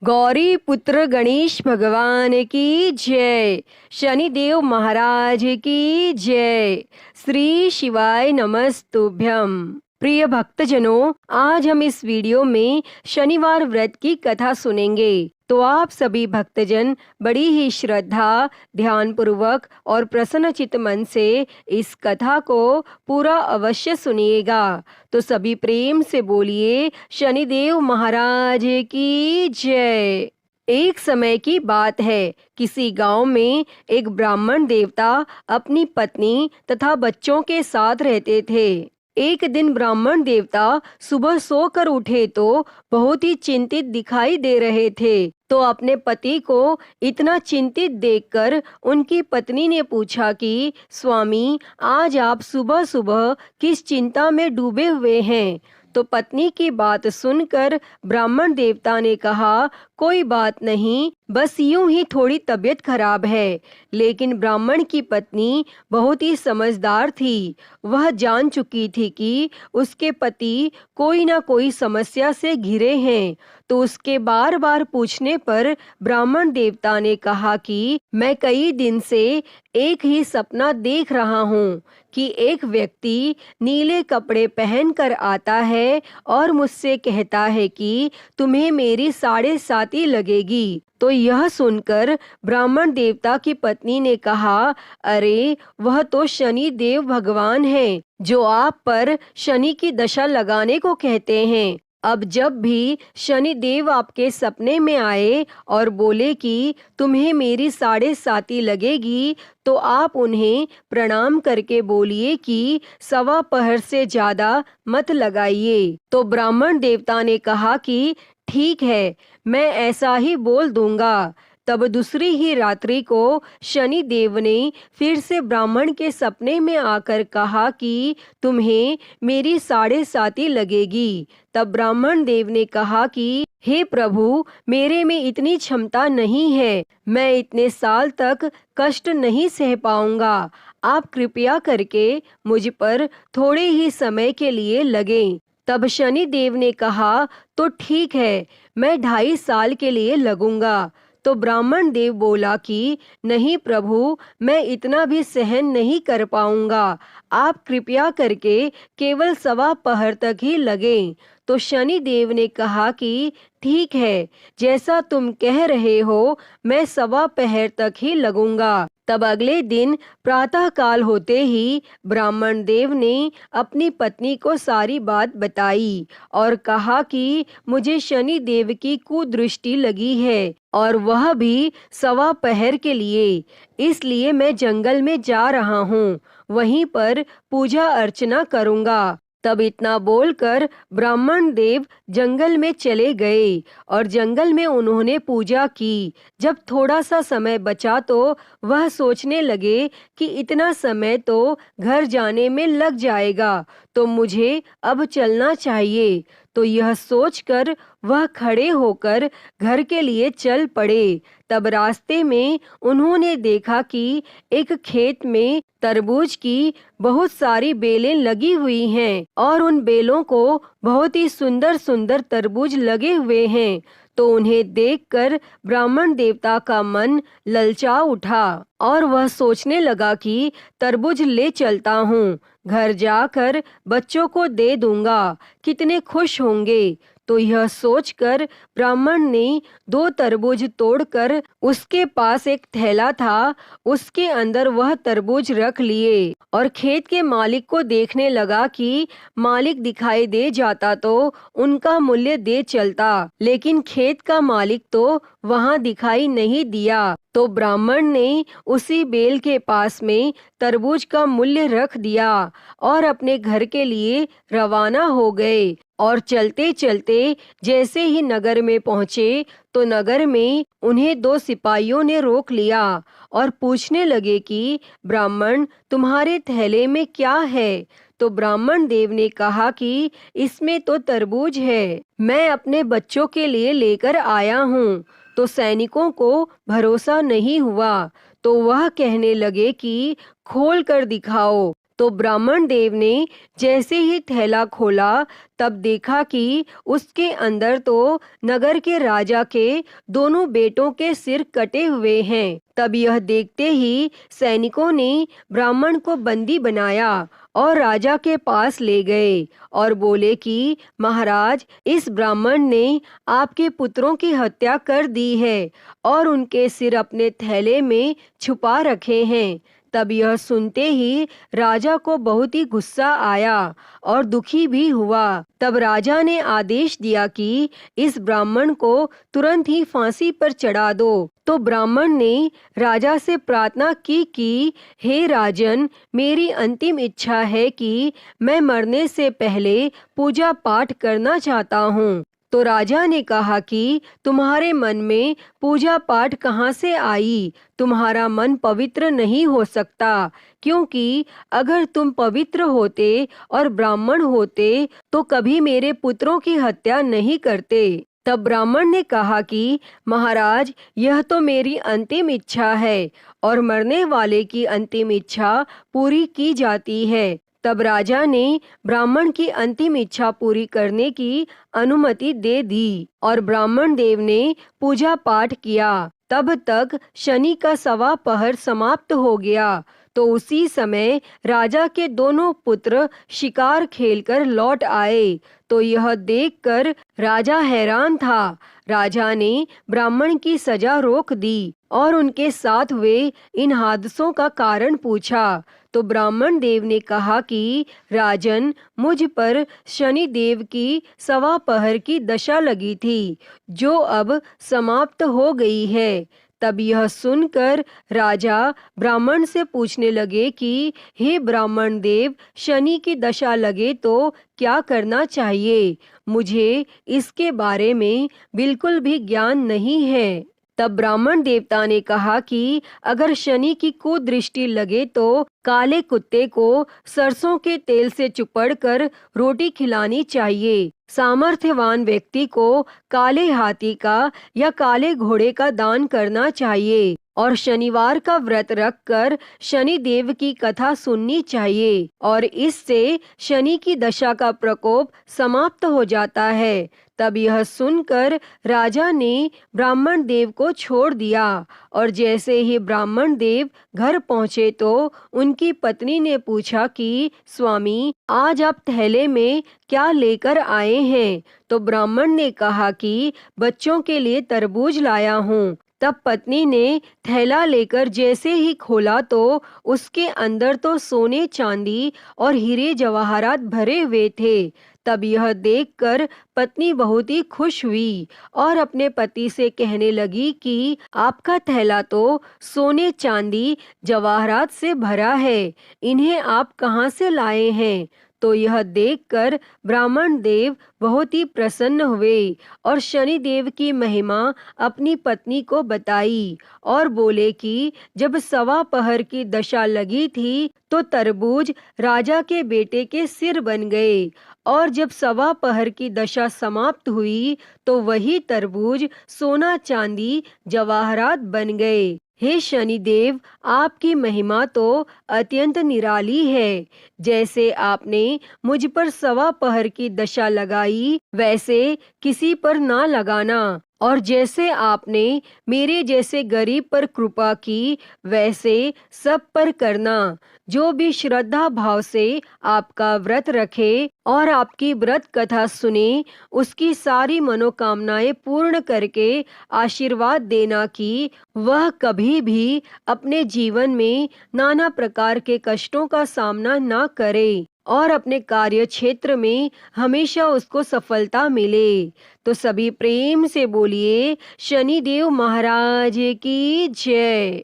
गौरी पुत्र गणेश भगवान की जय। शनिदेव महाराज की जय। श्री शिवाय नमस्तुभ्यम। प्रिय भक्तजनों, आज हम इस वीडियो में शनिवार व्रत की कथा सुनेंगे। तो आप सभी भक्तजन बड़ी ही श्रद्धा, ध्यान पूर्वक और प्रसन्नचित्त मन से इस कथा को पूरा अवश्य सुनिएगा। तो सभी प्रेम से बोलिए शनिदेव महाराज की जय। एक समय की बात है, किसी गांव में एक ब्राह्मण देवता अपनी पत्नी तथा बच्चों के साथ रहते थे। एक दिन ब्राह्मण देवता सुबह सोकर उठे तो बहुत ही चिंतित दिखाई दे रहे थे। तो अपने पति को इतना चिंतित देखकर उनकी पत्नी ने पूछा कि स्वामी, आज आप सुबह सुबह किस चिंता में डूबे हुए हैं? तो पत्नी की बात सुनकर ब्राह्मण देवता ने कहा, कोई बात नहीं, बस यूं ही थोड़ी तबीयत खराब है। लेकिन ब्राह्मण की पत्नी बहुत ही समझदार थी। वह जान चुकी थी कि उसके पति कोई ना कोई समस्या से घिरे हैं। तो उसके बार बार पूछने पर ब्राह्मण देवता ने कहा कि मैं कई दिन से एक ही सपना देख रहा हूँ कि एक व्यक्ति नीले कपड़े पहनकर आता है और मुझसे कहता है कि तुम्हें मेरी 7.5 लगेगी। तो यह सुनकर ब्राह्मण देवता की पत्नी ने कहा, अरे वह तो शनि देव भगवान हैं, जो आप पर शनि की दशा लगाने को कहते हैं। अब जब भी शनि देव आपके सपने में आए और बोले कि तुम्हें मेरी 7.5 लगेगी, तो आप उन्हें प्रणाम करके बोलिए कि 1.15 से ज्यादा मत लगाइए। तो ब्राह्मण देवता ने कहा कि ठीक है, मैं ऐसा ही बोल दूंगा। तब दूसरी ही रात्रि को शनि देव ने फिर से ब्राह्मण के सपने में आकर कहा कि तुम्हें मेरी 7.5 लगेगी। तब ब्राह्मण देव ने कहा कि हे प्रभु, मेरे में इतनी क्षमता नहीं है, मैं इतने साल तक कष्ट नहीं सह पाऊंगा। आप कृपया करके मुझ पर थोड़े ही समय के लिए लगें। तब शनि देव ने कहा, तो ठीक है, मैं 2.5 साल के लिए लगूंगा। तो ब्राह्मण देव बोला कि नहीं प्रभु, मैं इतना भी सहन नहीं कर पाऊंगा, आप कृपया करके केवल 1.15 तक ही लगें। तो शनि देव ने कहा कि ठीक है, जैसा तुम कह रहे हो, मैं 1.15 तक ही लगूंगा। तब अगले दिन प्रातः काल होते ही ब्राह्मण देव ने अपनी पत्नी को सारी बात बताई और कहा कि मुझे शनि देव की कुदृष्टि लगी है और वह भी 1.15 के लिए, इसलिए मैं जंगल में जा रहा हूँ, वहीं पर पूजा अर्चना करूँगा। तब इतना बोलकर ब्राह्मण देव जंगल में चले गए और जंगल में उन्होंने पूजा की। जब थोड़ा सा समय बचा तो वह सोचने लगे कि इतना समय तो घर जाने में लग जाएगा, तो मुझे अब चलना चाहिए। तो यह सोचकर वह खड़े होकर घर के लिए चल पड़े। तब रास्ते में उन्होंने देखा कि एक खेत में तरबूज की बहुत सारी बेलें लगी हुई हैं और उन बेलों को बहुत ही सुंदर सुंदर तरबूज लगे हुए हैं। तो उन्हें देखकर ब्राह्मण देवता का मन ललचा उठा और वह सोचने लगा कि तरबूज ले चलता हूँ, घर जाकर बच्चों को दे दूंगा, कितने खुश होंगे। तो यह सोचकर ब्राह्मण ने 2 तरबूज तोड़कर, उसके पास एक थैला था, उसके अंदर वह तरबूज रख लिए और खेत के मालिक को देखने लगा कि मालिक दिखाई दे जाता तो उनका मूल्य दे चलता, लेकिन खेत का मालिक तो वहां दिखाई नहीं दिया। तो ब्राह्मण ने उसी बेल के पास में तरबूज का मूल्य रख दिया और अपने घर के लिए रवाना हो गए। और चलते चलते जैसे ही नगर में पहुंचे तो नगर में उन्हें 2 सिपाहियों ने रोक लिया और पूछने लगे कि ब्राह्मण, तुम्हारे थैले में क्या है? तो ब्राह्मण देव ने कहा कि इसमें तो तरबूज है, मैं अपने बच्चों के लिए लेकर आया हूँ। तो सैनिकों को भरोसा नहीं हुआ, तो वह कहने लगे कि खोल कर दिखाओ। तो ब्राह्मण देव ने जैसे ही थैला खोला तब देखा कि उसके अंदर तो नगर के राजा के दोनों बेटों के सिर कटे हुए हैं। तब यह देखते ही सैनिकों ने ब्राह्मण को बंदी बनाया और राजा के पास ले गए और बोले कि महाराज, इस ब्राह्मण ने आपके पुत्रों की हत्या कर दी है और उनके सिर अपने थैले में छुपा रखे हैं। तब यह सुनते ही राजा को बहुत ही गुस्सा आया और दुखी भी हुआ। तब राजा ने आदेश दिया कि इस ब्राह्मण को तुरंत ही फांसी पर चढ़ा दो। तो ब्राह्मण ने राजा से प्रार्थना की कि हे राजन, मेरी अंतिम इच्छा है कि मैं मरने से पहले पूजा पाठ करना चाहता हूँ। तो राजा ने कहा कि तुम्हारे मन में पूजा पाठ कहाँ से आई? तुम्हारा मन पवित्र नहीं हो सकता, क्योंकि अगर तुम पवित्र होते और ब्राह्मण होते तो कभी मेरे पुत्रों की हत्या नहीं करते। तब ब्राह्मण ने कहा कि महाराज, यह तो मेरी अंतिम इच्छा है और मरने वाले की अंतिम इच्छा पूरी की जाती है। तब राजा ने ब्राह्मण की अंतिम इच्छा पूरी करने की अनुमति दे दी और ब्राह्मण देव ने पूजा पाठ किया। तब तक शनि का 1.25 पहर समाप्त हो गया। तो उसी समय राजा के दोनों पुत्र शिकार खेलकर लौट आए। तो यह देखकर राजा हैरान था। राजा ने ब्राह्मण की सजा रोक दी और उनके साथ हुए इन हादसों का कारण पूछा। तो ब्राह्मण देव ने कहा कि राजन, मुझ पर शनि देव की 1.25 पहर की दशा लगी थी, जो अब समाप्त हो गई है। तब यह सुनकर राजा ब्राह्मण से पूछने लगे कि हे ब्राह्मण देव, शनि की दशा लगे तो क्या करना चाहिए? मुझे इसके बारे में बिल्कुल भी ज्ञान नहीं है। तब ब्राह्मण देवता ने कहा कि अगर शनि की कुदृष्टि लगे तो काले कुत्ते को सरसों के तेल से चुपड़कर रोटी खिलानी चाहिए। सामर्थ्यवान व्यक्ति को काले हाथी का या काले घोड़े का दान करना चाहिए और शनिवार का व्रत रखकर शनि देव की कथा सुननी चाहिए और इससे शनि की दशा का प्रकोप समाप्त हो जाता है। तब यह सुनकर राजा ने ब्राह्मण देव को छोड़ दिया और जैसे ही ब्राह्मण देव घर पहुँचे तो उनकी पत्नी ने पूछा कि स्वामी, आज आप थैले में क्या लेकर आए हैं? तो ब्राह्मण ने कहा कि बच्चों के लिए तरबूज लाया हूँ। तब पत्नी ने थैला लेकर जैसे ही खोला तो उसके अंदर तो सोने चांदी और हीरे जवाहरात भरे हुए थे। तब यह देखकर पत्नी बहुत ही खुश हुई और अपने पति से कहने लगी कि आपका थैला तो सोने चांदी जवाहरात से भरा है, इन्हें आप कहाँ से लाए हैं? तो यह देखकर ब्राह्मण देव बहुत ही प्रसन्न हुए और शनि देव की महिमा अपनी पत्नी को बताई और बोले कि जब 1.25 पहर की दशा लगी थी तो तरबूज राजा के बेटे के सिर बन गए और जब 1.25 पहर की दशा समाप्त हुई तो वही तरबूज सोना चांदी जवाहरात बन गए। हे शनिदेव, आपकी महिमा तो अत्यंत निराली है। जैसे आपने मुझ पर 1.25 पहर की दशा लगाई वैसे किसी पर ना लगाना और जैसे आपने मेरे जैसे गरीब पर कृपा की वैसे सब पर करना। जो भी श्रद्धा भाव से आपका व्रत रखे और आपकी व्रत कथा सुने, उसकी सारी मनोकामनाएं पूर्ण करके आशीर्वाद देना कि वह कभी भी अपने जीवन में नाना प्रकार के कष्टों का सामना ना करे और अपने कार्य क्षेत्र में हमेशा उसको सफलता मिले। तो सभी प्रेम से बोलिए शनिदेव महाराज की जय।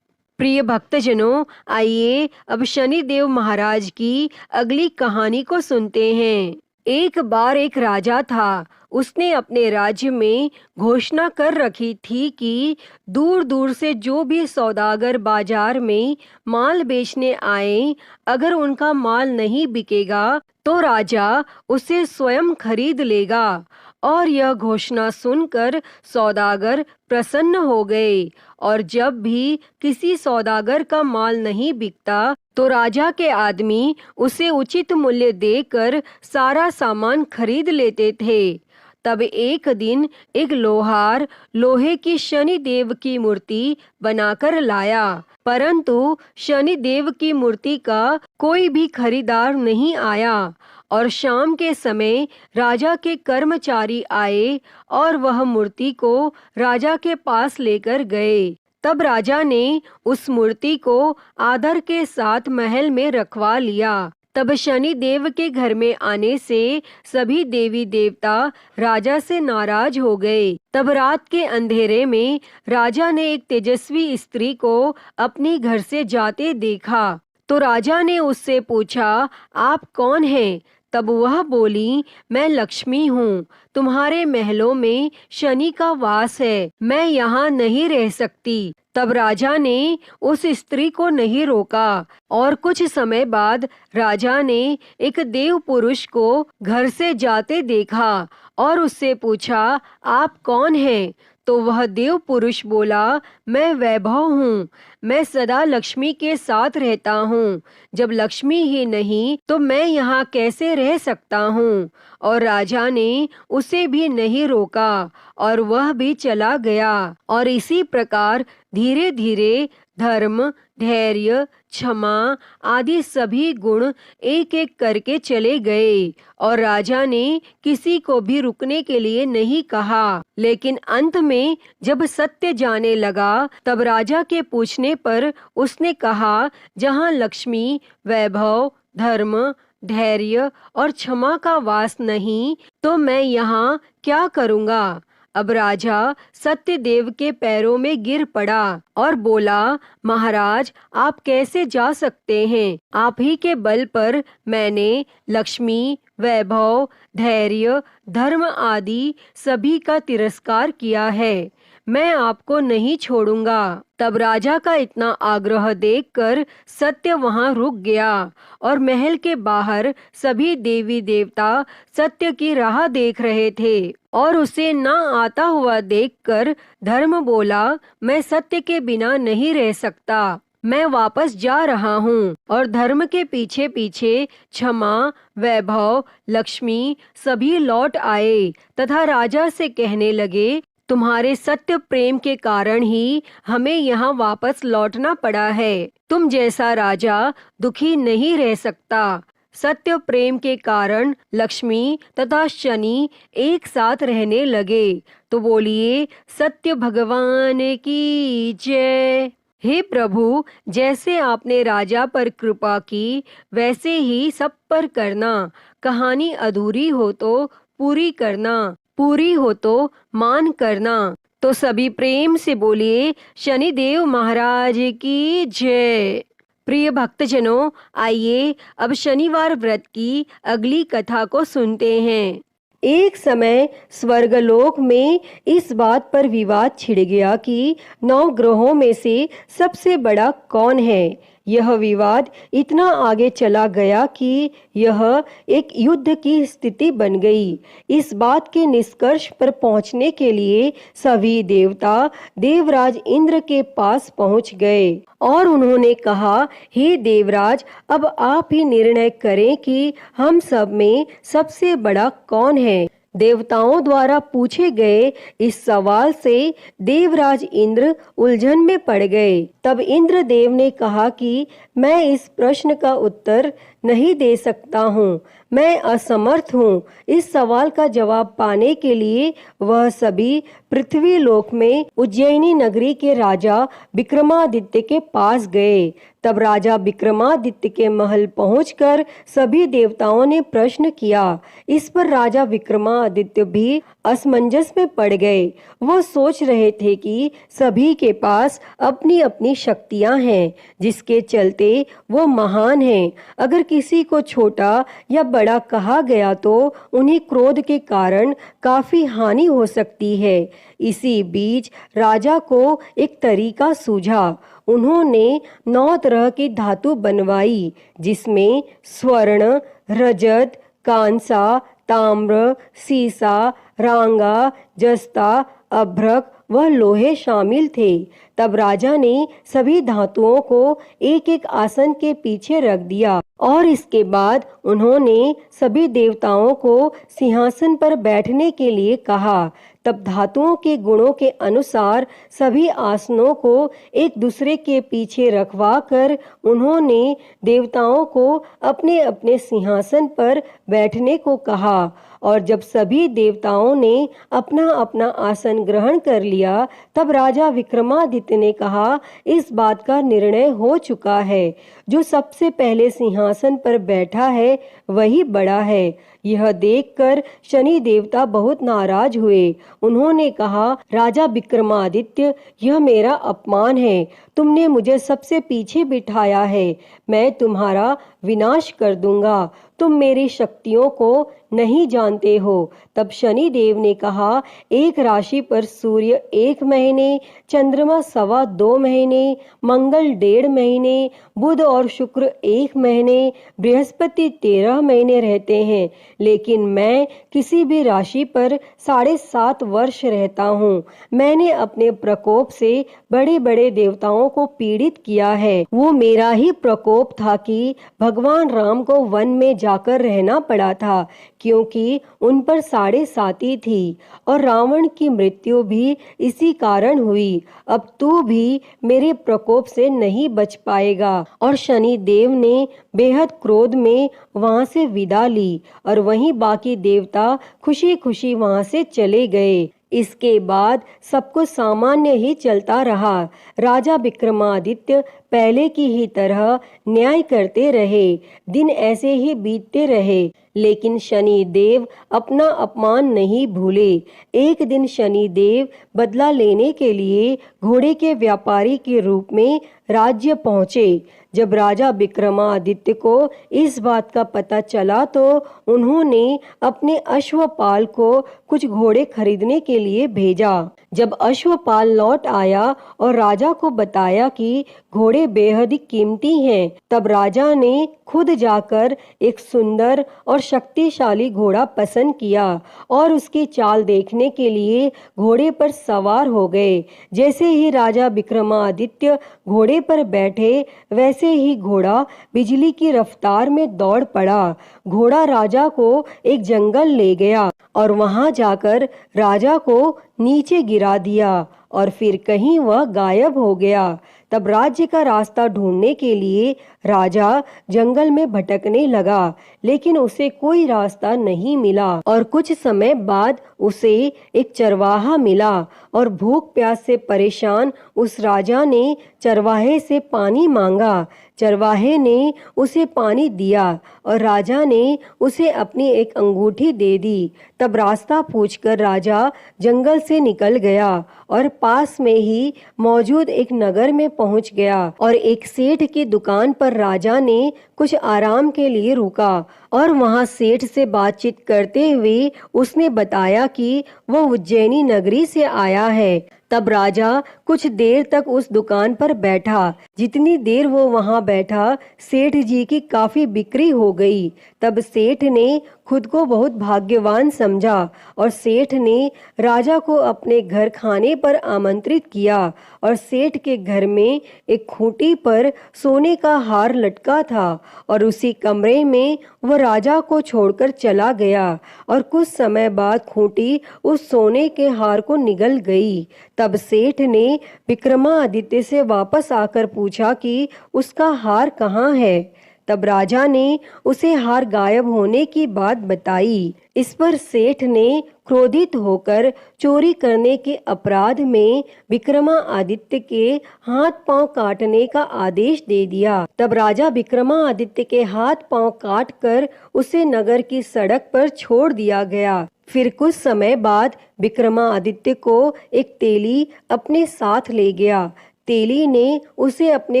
प्रिय भक्तजनों, आइए अब शनिदेव महाराज की अगली कहानी को सुनते हैं। एक बार एक राजा था। उसने अपने राज्य में घोषणा कर रखी थी कि दूर दूर से जो भी सौदागर बाजार में माल बेचने आए, अगर उनका माल नहीं बिकेगा तो राजा उसे स्वयं खरीद लेगा। और यह घोषणा सुनकर सौदागर प्रसन्न हो गए और जब भी किसी सौदागर का माल नहीं बिकता तो राजा के आदमी उसे उचित मूल्य देकर सारा सामान खरीद लेते थे। तब एक दिन एक लोहार लोहे की शनि देव की मूर्ति बनाकर लाया, परंतु शनि देव की मूर्ति का कोई भी खरीदार नहीं आया। और शाम के समय राजा के कर्मचारी आए और वह मूर्ति को राजा के पास लेकर गए। तब राजा ने उस मूर्ति को आदर के साथ महल में रखवा लिया। तब शनि देव के घर में आने से सभी देवी देवता राजा से नाराज हो गए। तब रात के अंधेरे में राजा ने एक तेजस्वी स्त्री को अपने घर से जाते देखा। तो राजा ने उससे पूछा, आप कौन हैं? तब वह बोली, मैं लक्ष्मी हूँ, तुम्हारे महलों में शनि का वास है, मैं यहाँ नहीं रह सकती। तब राजा ने उस स्त्री को नहीं रोका और कुछ समय बाद राजा ने एक देव पुरुष को घर से जाते देखा और उससे पूछा, आप कौन हैं? तो वह देव पुरुष बोला, मैं वैभव हूँ, मैं सदा लक्ष्मी के साथ रहता हूँ, जब लक्ष्मी ही नहीं तो मैं यहाँ कैसे रह सकता हूँ। और राजा ने उसे भी नहीं रोका और वह भी चला गया। और इसी प्रकार धीरे धीरे धर्म, धैर्य, क्षमा आदि सभी गुण एक एक करके चले गए और राजा ने किसी को भी रुकने के लिए नहीं कहा। लेकिन अंत में जब सत्य जाने लगा तब राजा के पूछने पर उसने कहा, जहाँ लक्ष्मी, वैभव, धर्म, धैर्य और क्षमा का वास नहीं तो मैं यहाँ क्या करूँगा। अब राजा सत्यदेव के पैरों में गिर पड़ा और बोला, महाराज आप कैसे जा सकते हैं? आप ही के बल पर मैंने लक्ष्मी, वैभव, धैर्य, धर्म आदि सभी का तिरस्कार किया है, मैं आपको नहीं छोड़ूंगा। तब राजा का इतना आग्रह देखकर सत्य वहां रुक गया और महल के बाहर सभी देवी देवता सत्य की राह देख रहे थे। और उसे न आता हुआ देखकर धर्म बोला, मैं सत्य के बिना नहीं रह सकता, मैं वापस जा रहा हूँ। और धर्म के पीछे पीछे क्षमा, वैभव, लक्ष्मी सभी लौट आए तथा राजा से कहने लगे, तुम्हारे सत्य प्रेम के कारण ही हमें यहाँ वापस लौटना पड़ा है। तुम जैसा राजा दुखी नहीं रह सकता। सत्य प्रेम के कारण लक्ष्मी तथा शनि एक साथ रहने लगे। तो बोलिए, सत्य भगवान की जय। हे प्रभु, जैसे आपने राजा पर कृपा की वैसे ही सब पर करना। कहानी अधूरी हो तो पूरी करना, पूरी हो तो मान करना। तो सभी प्रेम से बोलिए, शनिदेव महाराज की जय। प्रिय भक्तजनों, आइए अब शनिवार व्रत की अगली कथा को सुनते हैं। एक समय स्वर्गलोक में इस बात पर विवाद छिड़ गया कि 9 ग्रहों में से सबसे बड़ा कौन है। यह विवाद इतना आगे चला गया कि यह एक युद्ध की स्थिति बन गई। इस बात के निष्कर्ष पर पहुंचने के लिए सभी देवता देवराज इंद्र के पास पहुंच गए और उन्होंने कहा, हे देवराज, अब आप ही निर्णय करें कि हम सब में सबसे बड़ा कौन है। देवताओं द्वारा पूछे गए इस सवाल से देवराज इंद्र उलझन में पड़ गए। तब इंद्र देव ने कहा कि मैं इस प्रश्न का उत्तर नहीं दे सकता हूँ, मैं असमर्थ हूँ। इस सवाल का जवाब पाने के लिए वह सभी पृथ्वी लोक में उज्जैनी नगरी के राजा विक्रमादित्य के पास गए। तब राजा विक्रमादित्य के महल पहुंचकर सभी देवताओं ने प्रश्न किया। इस पर राजा विक्रमादित्य भी असमंजस में पड़ गए। वो सोच रहे थे कि सभी के पास अपनी अपनी शक्तियां हैं जिसके चलते वो महान हैं। अगर किसी को छोटा या बड़ा कहा गया तो उन्हें क्रोध के कारण काफी हानि हो सकती है। इसी बीच राजा को एक तरीका सूझा। उन्होंने 9 तरह की धातु बनवाई जिसमें स्वर्ण, रजत, कांसा, ताम्र, सीसा, रांगा, जस्ता, अभ्रक वह लोहे शामिल थे। तब राजा ने सभी धातुओं को एक एक आसन के पीछे रख दिया और इसके बाद उन्होंने सभी देवताओं को सिंहासन पर बैठने के लिए कहा। तब धातुओं के गुणों के अनुसार सभी आसनों को एक दूसरे के पीछे रखवा कर उन्होंने देवताओं को अपने अपने सिंहासन पर बैठने को कहा। और जब सभी देवताओं ने अपना अपना आसन ग्रहण कर लिया, तब राजा विक्रमादित्य ने कहा, इस बात का निर्णय हो चुका है, जो सबसे पहले सिंहासन पर बैठा है वही बड़ा है। यह देखकर शनि देवता बहुत नाराज हुए। उन्होंने कहा, राजा विक्रमादित्य, यह मेरा अपमान है। तुमने मुझे सबसे पीछे बिठाया है। मैं तुम्हारा विनाश कर दूंगा। तुम मेरी शक्तियों को नहीं जानते हो। तब शनि देव ने कहा, एक राशि पर सूर्य 1 महीने, चंद्रमा 2.25 महीने, मंगल 1.5 महीने, बुध और शुक्र 1 महीने, बृहस्पति 13 महीने रहते हैं, लेकिन मैं किसी भी राशि पर 7.5 वर्ष रहता हूँ। मैंने अपने प्रकोप से बड़े बड़े देवताओं को पीड़ित किया है। वो मेरा ही प्रकोप था कि भगवान राम को वन में जाकर रहना पड़ा था, क्योंकि उन पर 7.5 थी, और रावण की मृत्यु भी इसी कारण हुई। अब तू भी मेरे प्रकोप से नहीं बच पाएगा। और शनि देव ने बेहद क्रोध में वहां से विदा ली और वहीं बाकी देवता खुशी खुशी वहां से चले गए। इसके बाद सब कुछ सामान्य ही चलता रहा। राजा विक्रमादित्य पहले की ही तरह न्याय करते रहे। दिन ऐसे ही बीतते रहे, लेकिन शनि देव अपना अपमान नहीं भूले। एक दिन शनि देव बदला लेने के लिए घोड़े के व्यापारी के रूप में राज्य पहुंचे। जब राजा विक्रमादित्य को इस बात का पता चला तो उन्होंने अपने अश्वपाल को कुछ घोड़े खरीदने के लिए भेजा। जब अश्वपाल लौट आया और राजा को बताया कि घोड़े बेहद कीमती हैं, तब राजा ने खुद जाकर एक सुंदर और शक्तिशाली घोड़ा पसंद किया और उसकी चाल देखने के लिए घोड़े पर सवार हो गए। जैसे ही राजा विक्रमादित्य घोड़े पर बैठे, वैसे ही घोड़ा बिजली की रफ्तार में दौड़ पड़ा। घोड़ा राजा को एक जंगल ले गया और वहां जाकर राजा को नीचे गिरा दिया और फिर कहीं वह गायब हो गया। तब राज्य का रास्ता ढूंढने के लिए राजा जंगल में भटकने लगा, लेकिन उसे कोई रास्ता नहीं मिला। और कुछ समय बाद उसे एक चरवाहा मिला और भूख प्यास से परेशान उस राजा ने चरवाहे से पानी मांगा। चरवाहे ने उसे पानी दिया और राजा ने उसे अपनी एक अंगूठी दे दी। तब रास्ता पूछकर राजा जंगल से निकल गया और पास में ही मौजूद एक नगर में पहुंच गया और एक सेठ की दुकान पर राजा ने कुछ आराम के लिए रुका और वहां सेठ से बातचीत करते हुए उसने बताया कि वह उज्जैनी नगरी से आया है। तब राजा कुछ देर तक उस दुकान पर बैठा। जितनी देर वो वहां बैठा, सेठ जी की काफी बिक्री हो गई। तब सेठ ने खुद को बहुत भाग्यवान समझा और सेठ ने राजा को अपने घर खाने पर आमंत्रित किया और सेठ के घर में एक खूंटी पर सोने का हार लटका था और उसी कमरे में वह राजा को छोड़कर चला गया और कुछ समय बाद खूंटी उस सोने के हार को निगल गई। तब सेठ ने विक्रमादित्य से वापस आकर पूछा कि उसका हार कहाँ है। तब राजा ने उसे हार गायब होने की बात बताई। इस पर सेठ ने क्रोधित होकर चोरी करने के अपराध में विक्रमादित्य के हाथ पांव काटने का आदेश दे दिया। तब राजा विक्रमादित्य के हाथ पांव काटकर उसे नगर की सड़क पर छोड़ दिया गया। फिर कुछ समय बाद विक्रमादित्य को एक तेली अपने साथ ले गया। तेली ने उसे अपने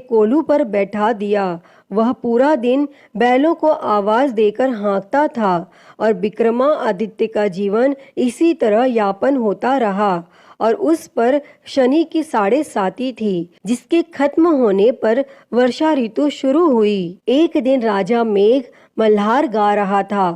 कोल्हू पर बैठा दिया। वह पूरा दिन बैलों को आवाज देकर हाँकता था और विक्रमादित्य का जीवन इसी तरह यापन होता रहा और उस पर शनि की 7.5 थी, जिसके खत्म होने पर वर्षा ऋतु शुरू हुई। एक दिन राजा मेघ मल्हार गा रहा था।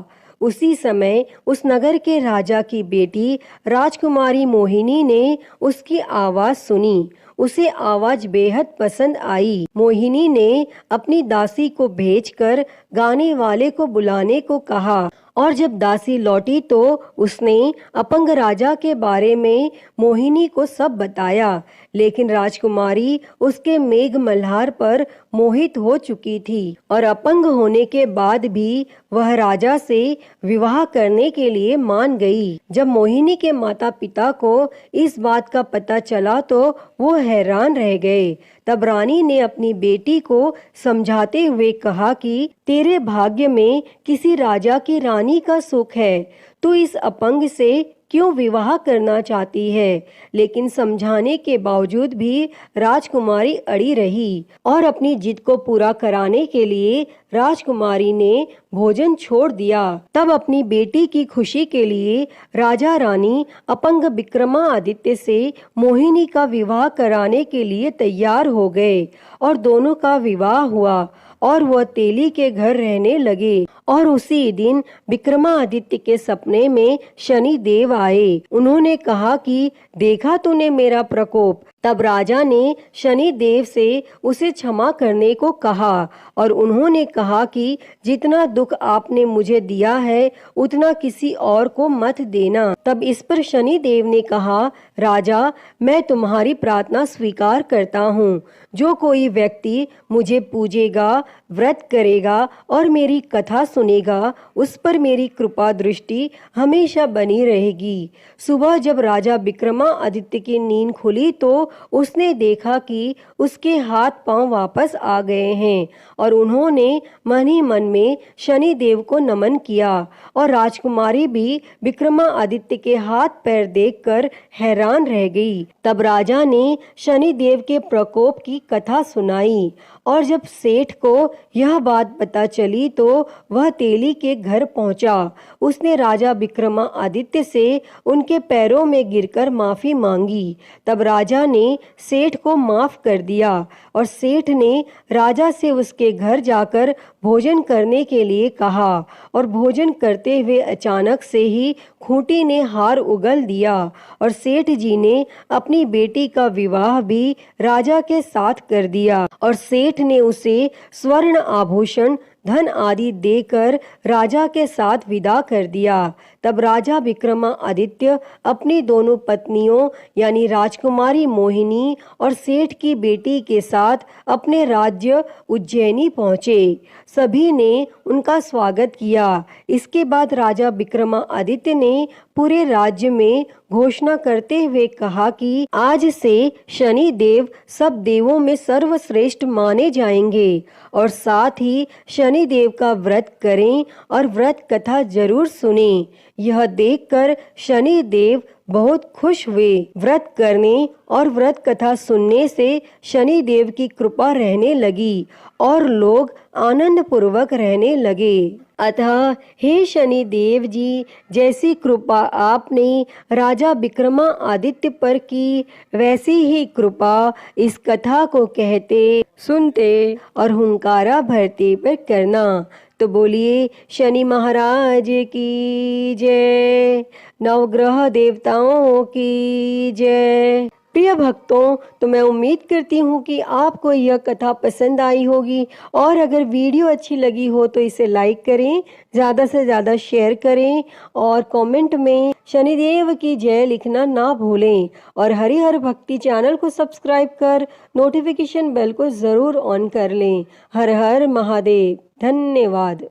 उसी समय उस नगर के राजा की बेटी राजकुमारी मोहिनी ने उसकी आवाज सुनी। उसे आवाज बेहद पसंद आई। मोहिनी ने अपनी दासी को भेजकर गाने वाले को बुलाने को कहा और जब दासी लौटी तो उसने अपंग राजा के बारे में मोहिनी को सब बताया, लेकिन राजकुमारी उसके मेघ मल्हार पर मोहित हो चुकी थी और अपंग होने के बाद भी वह राजा से विवाह करने के लिए मान गई। जब मोहिनी के माता पिता को इस बात का पता चला तो वो हैरान रह गए। तब रानी ने अपनी बेटी को समझाते हुए कहा कि तेरे भाग्य में किसी राजा की रानी का सुख है, तू इस अपंग से क्यों विवाह करना चाहती है। लेकिन समझाने के बावजूद भी राजकुमारी अड़ी रही और अपनी जिद को पूरा कराने के लिए राजकुमारी ने भोजन छोड़ दिया। तब अपनी बेटी की खुशी के लिए राजा रानी अपंग विक्रमादित्य से मोहिनी का विवाह कराने के लिए तैयार हो गए और दोनों का विवाह हुआ और वह तेली के घर रहने लगे। और उसी दिन विक्रमादित्य के सपने में शनि देव आए। उन्होंने कहा कि देखा तूने मेरा प्रकोप। तब राजा ने शनि देव से उसे क्षमा करने को कहा और उन्होंने कहा कि जितना दुख आपने मुझे दिया है उतना किसी और को मत देना। तब इस पर शनि देव ने कहा, राजा मैं तुम्हारी प्रार्थना स्वीकार करता हूँ। जो कोई व्यक्ति मुझे पूजेगा, व्रत करेगा और मेरी कथा सुनेगा, उस पर मेरी कृपा दृष्टि हमेशा बनी रहेगी। सुबह जब राजा विक्रमादित्य की नींद खुली तो उसने देखा कि उसके हाथ पांव वापस आ गए हैं और उन्होंने मन ही मन में शनि देव को नमन किया और राजकुमारी भी विक्रमादित्य के हाथ पैर देखकर हैरान रह गई। तब राजा ने शनि देव के प्रकोप की कथा सुनाई और जब सेठ को यह बात पता चली तो वह तेली के घर पहुंचा। उसने राजा विक्रमादित्य से उनके पैरों में गिरकर माफी मांगी। तब राजा ने सेठ को माफ कर दिया और सेठ ने राजा से उसके घर जाकर भोजन करने के लिए कहा और भोजन करते हुए अचानक से ही खूंटी ने हार उगल दिया और सेठ जी ने अपनी बेटी का विवाह भी राजा के साथ कर दिया और सेठ ने उसे स्वर्ण आभूषण, धन आदि देकर राजा के साथ विदा कर दिया। तब राजा विक्रमादित्य अपनी दोनों पत्नियों यानी राजकुमारी मोहिनी और सेठ की बेटी के साथ अपने राज्य उज्जैनी पहुँचे। सभी ने उनका स्वागत किया। इसके बाद राजा विक्रमादित्य ने पूरे राज्य में घोषणा करते हुए कहा कि आज से शनि देव सब देवों में सर्वश्रेष्ठ माने जाएंगे और साथ ही शनि देव का व्रत करें और व्रत कथा जरूर सुनें। यह देखकर शनि देव बहुत खुश हुए। व्रत करने और व्रत कथा सुनने से शनि देव की कृपा रहने लगी और लोग आनंद पूर्वक रहने लगे। अतः हे शनि देव जी, जैसी कृपा आपने राजा विक्रमादित्य पर की, वैसी ही कृपा इस कथा को कहते, सुनते और हुंकारा भरते पर करना। तो बोलिए शनि महाराज की जय, नवग्रह देवताओं की जय। प्रिय भक्तों, तो मैं उम्मीद करती हूँ कि आपको यह कथा पसंद आई होगी और अगर वीडियो अच्छी लगी हो तो इसे लाइक करें, ज़्यादा से ज़्यादा शेयर करें और कमेंट में शनिदेव की जय लिखना ना भूलें और हरिहर भक्ति चैनल को सब्सक्राइब कर नोटिफिकेशन बेल को ज़रूर ऑन कर लें। हर हर महादेव। धन्यवाद।